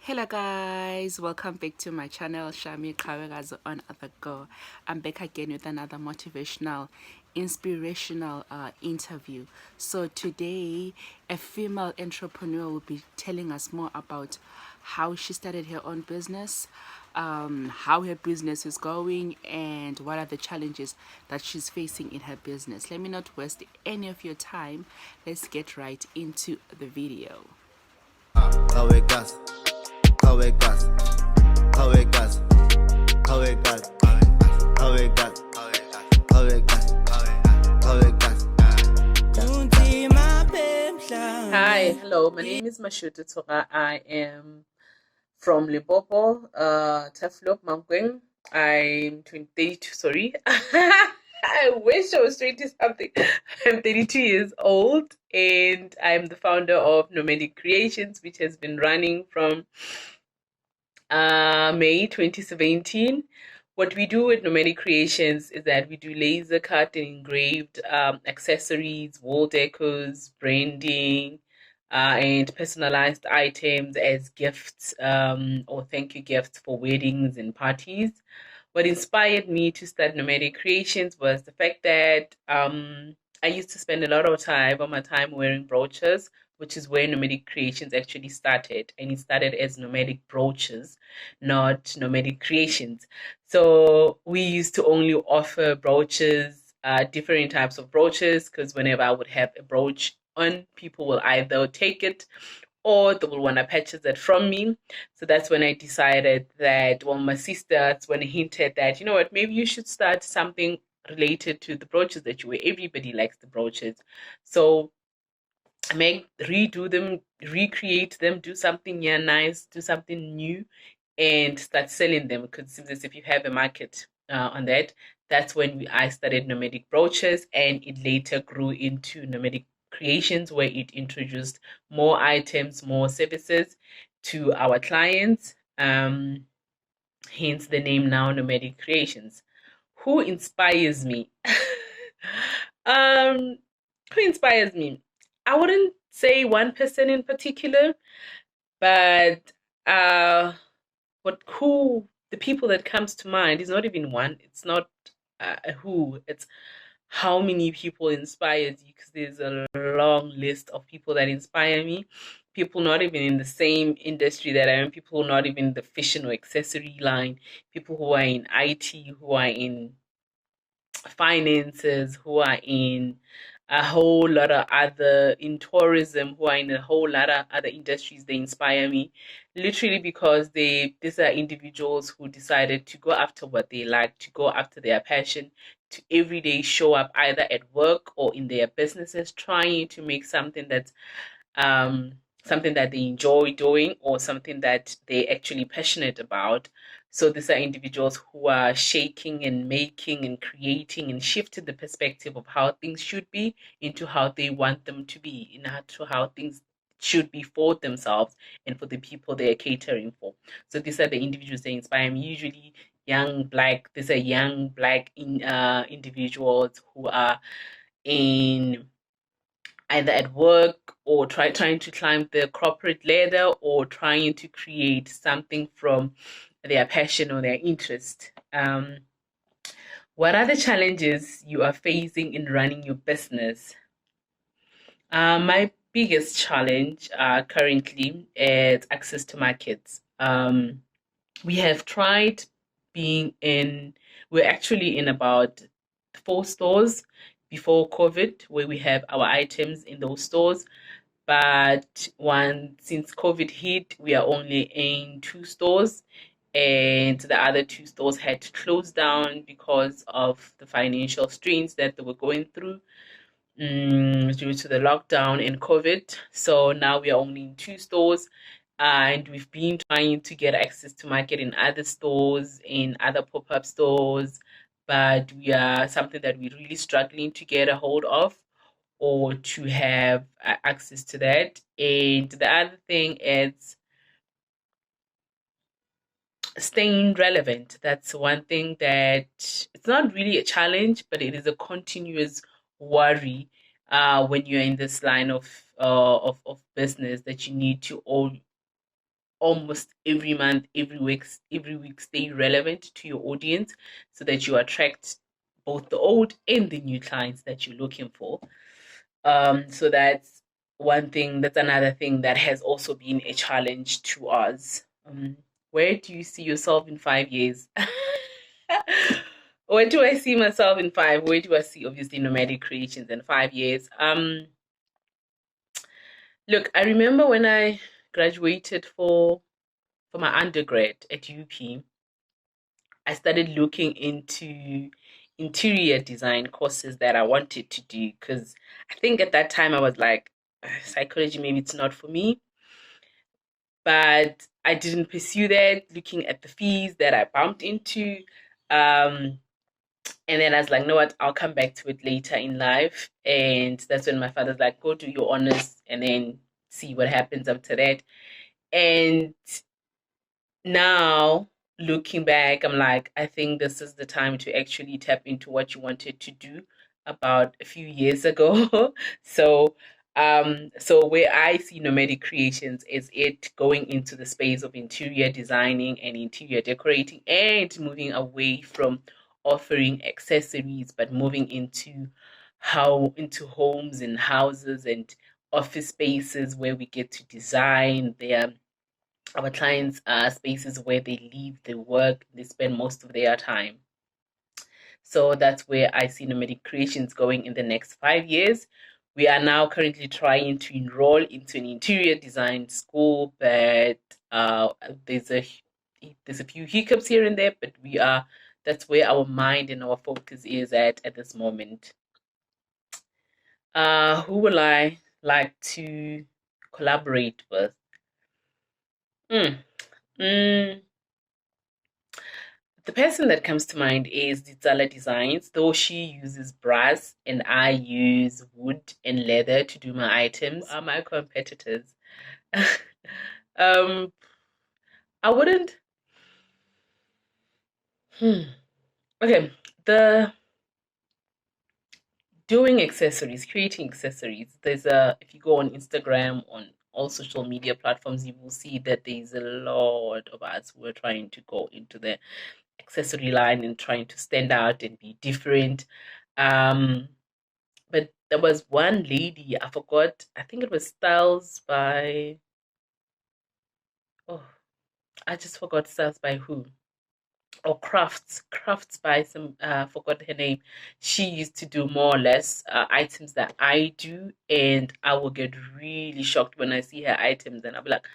Hello guys, welcome back to my channel, Shami Kreationz on the go. I'm back again with another motivational, inspirational interview. So today, a female entrepreneur will be telling us more about how she started her own business, how her business is going, and what are the challenges that she's facing in her business. Let me not waste any of your time. Let's get right into the video. How it got, how it got, how it got, how it got, how it got, how it got. Hi, hello. My name is Mashoto Tshoga. I am from Limpopo, Taflop, Mankweng. I'm 22. Sorry, I wish I was 20 something. I'm 32 years old, and I'm the founder of Nomadic Kreationz, which has been running from May 2017. What we do with Nomadic Kreationz is that we do laser cut and engraved accessories, wall decors, branding, and personalized items as gifts or thank you gifts for weddings and parties. What inspired me to start Nomadic Kreationz was the fact that I used to spend a lot of time on my time wearing brooches, which is where Nomadic Kreationz actually started. And it started as Nomadic Brooches, not Nomadic Kreationz. So we used to only offer brooches, different types of brooches, because whenever I would have a brooch on, people will either take it or they will want to purchase it from me. So that's when I decided that, well, my sisters, when I hinted that, you know what, maybe you should start something related to the brooches that you wear. Everybody likes the brooches. So redo them, recreate them, do something nice, do something new, and start selling them. Because it seems as if you have a market on that. That's when I started Nomadic Brooches, and it later grew into Nomadic Kreationz, where it introduced more items, more services to our clients. Hence the name now Nomadic Kreationz. Who inspires me? um, who inspires me? I wouldn't say one person in particular, but the people that comes to mind is not even one. It's not who. It's how many people inspires you, because there's a long list of people that inspire me. People not even in the same industry that I am. People not even in the fashion or accessory line. People who are in IT, who are in finances, who are in a whole lot of other in tourism, who are in a whole lot of other industries. They inspire me literally because these are individuals who decided to go after what they like, to go after their passion, to every day show up either at work or in their businesses, trying to make something that's something that they enjoy doing or something that they're actually passionate about. So these are individuals who are shaking and making and creating and shifting the perspective of how things should be into how they want them to be, into how things should be for themselves and for the people they are catering for. So these are the individuals that inspire me. Usually these are young black individuals who are in either at work or trying to climb the corporate ladder or trying to create something from their passion or their interest. What are the challenges you are facing in running your business? My biggest challenge currently is access to markets. We have tried we're actually in about 4 stores before COVID, where we have our items in those stores. But since COVID hit, we are only in 2 stores, and the other 2 stores had to close down because of the financial strains that they were going through due to the lockdown and COVID. So now we are only in 2 stores, and we've been trying to get access to market in other stores, in other pop-up stores, but we are something that we're really struggling to get a hold of or to have access to that. And the other thing is staying relevant. That's one thing that it's not really a challenge, but it is a continuous worry when you're in this line of business, that you need to almost every month, every week stay relevant to your audience so that you attract both the old and the new clients that you're looking for. So that's one thing. That's another thing that has also been a challenge to us. Where do you see yourself in 5 years? Where do I see myself in five? Where do I see obviously Nomadic Kreationz in 5 years? Look, I remember when I graduated for my undergrad at UP, I started looking into interior design courses that I wanted to do because I think at that time I was like, psychology, maybe it's not for me. But I didn't pursue that, looking at the fees that I bumped into. Um, and then I was like, no, what? I'll come back to it later in life. And that's when my father's like, go do your honors and then see what happens after that. And now looking back, I'm like, I think this is the time to actually tap into what you wanted to do about a few years ago. So where I see Nomadic Kreationz is it going into the space of interior designing and interior decorating and moving away from offering accessories, but moving into homes and houses and office spaces where we get to design their our clients are spaces where they live, they work, they spend most of their time. So that's where I see Nomadic Kreationz going in the next 5 years. We are now currently trying to enroll into an interior design school, but there's a few hiccups here and there, but that's where our mind and our focus is at this moment. Who will I like to collaborate with? Mm. Mm. The person that comes to mind is Ditsala Designs, though she uses brass and I use wood and leather to do my items. Who are my competitors? um, I wouldn't. Okay, the doing accessories, creating accessories. If you go on Instagram, on all social media platforms, you will see that there's a lot of us who are trying to go into the accessory line and trying to stand out and be different. But there was one lady, I forgot, I think it was Styles by, oh, I just forgot Styles by who. Or Crafts by some, forgot her name. She used to do more or less items that I do, and I will get really shocked when I see her items, and I'll be like,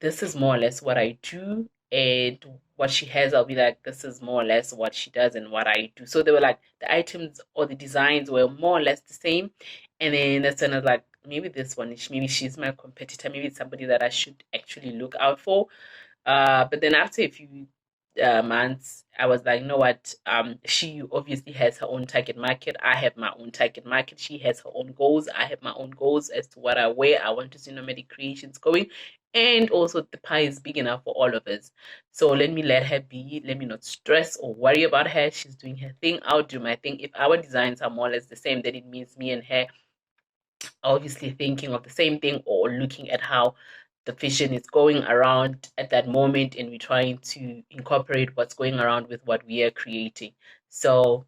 this is more or less what I do, and what she has, I'll be like, this is more or less what she does and what I do. So they were like, the items or the designs were more or less the same. And then that's when I was like, maybe this one, maybe she's my competitor, maybe it's somebody that I should actually look out for. But then after a few months, I was like, you know what? She obviously has her own target market. I have my own target market. She has her own goals. I have my own goals as to where I want to see Nomadic Kreationz going. And also, the pie is big enough for all of us. So let her be. Let me not stress or worry about her. She's doing her thing. I'll do my thing. If our designs are more or less the same, then it means me and her obviously thinking of the same thing or looking at how the vision is going around at that moment, and we're trying to incorporate what's going around with what we are creating. So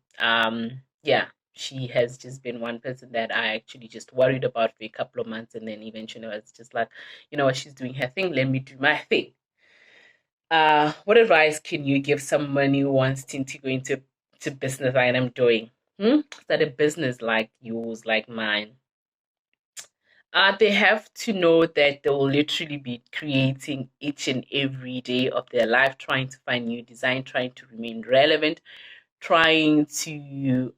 yeah, she has just been one person that I actually just worried about for a couple of months, and then eventually I was just like, you know what, she's doing her thing, let me do my thing. What advice can you give someone who wants to go into business like I'm doing? Start a business like yours, like mine. They have to know that they will literally be creating each and every day of their life, trying to find new design, trying to remain relevant, trying to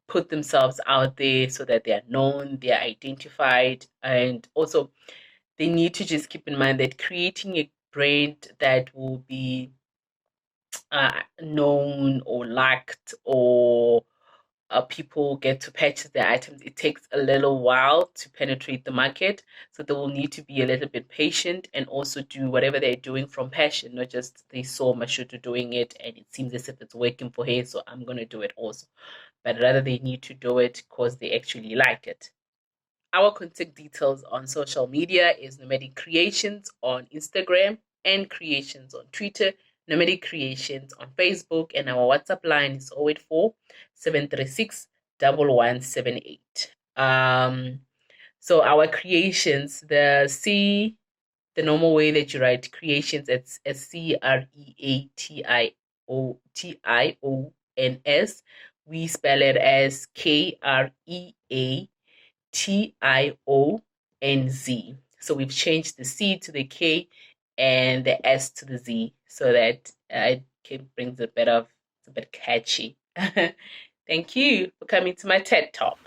put themselves out there so that they are known, they are identified, and also they need to just keep in mind that creating a brand that will be known or liked or people get to purchase their items, it takes a little while to penetrate the market. So they will need to be a little bit patient and also do whatever they're doing from passion, not just they saw Mashoto doing it and it seems as if it's working for her, so I'm going to do it also. But rather they need to do it because they actually like it. Our contact details on social media is Nomadic Kreationz on Instagram and Kreationz on Twitter, Nomadic Kreationz on Facebook, and our WhatsApp line is 084 736 1178. So our creations, the normal way that you write Kreationz, it's Kreations. We spell it as Kreationz. So we've changed the C to the K and the S to the Z so that it brings a bit catchy. Thank you for coming to my TED Talk.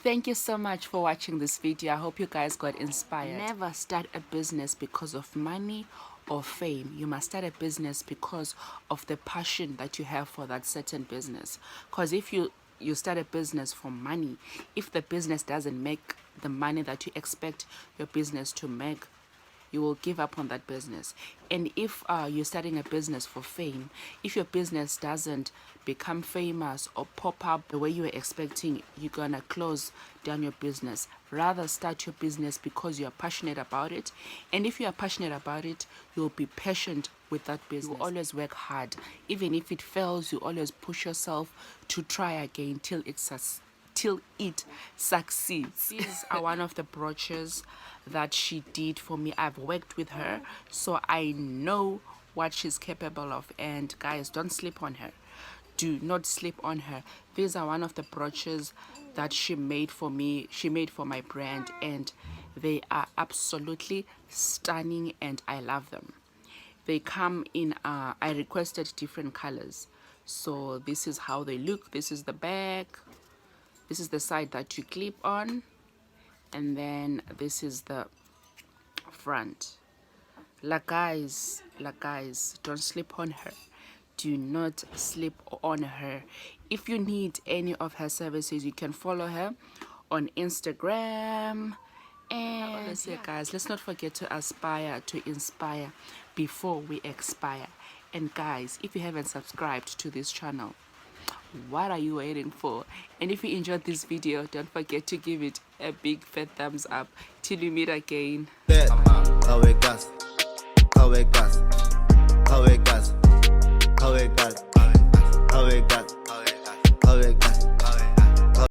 Thank you so much for watching this video. I hope you guys got inspired. Never start a business because of money or fame. You must start a business because of the passion that you have for that certain business. Because if you start a business for money, if the business doesn't make the money that you expect your business to make, you will give up on that business. And if you're starting a business for fame, if your business doesn't become famous or pop up the way you were expecting, you're gonna close down your business. Rather start your business because you are passionate about it. And if you are passionate about it, you'll be patient with that business. You always work hard. Even if it fails, you always push yourself to try again till it succeeds. These are one of the brooches that she did for me. I've worked with her, so I know what she's capable of. And guys, don't sleep on her. Do not sleep on her. These are one of the brooches that she made for me. She made for my brand, and they are absolutely stunning and I love them. They come in I requested different colors, so this is how they look. This is the back, this is the side that you clip on, and then this is the front. Like guys, don't sleep on her. Do not sleep on her. If you need any of her services, you can follow her on Instagram. And honestly, guys, let's not forget to aspire to inspire before we expire. And guys, if you haven't subscribed to this channel, what are you waiting for? And if you enjoyed this video, don't forget to give it a big fat thumbs up. Till we meet again. How it got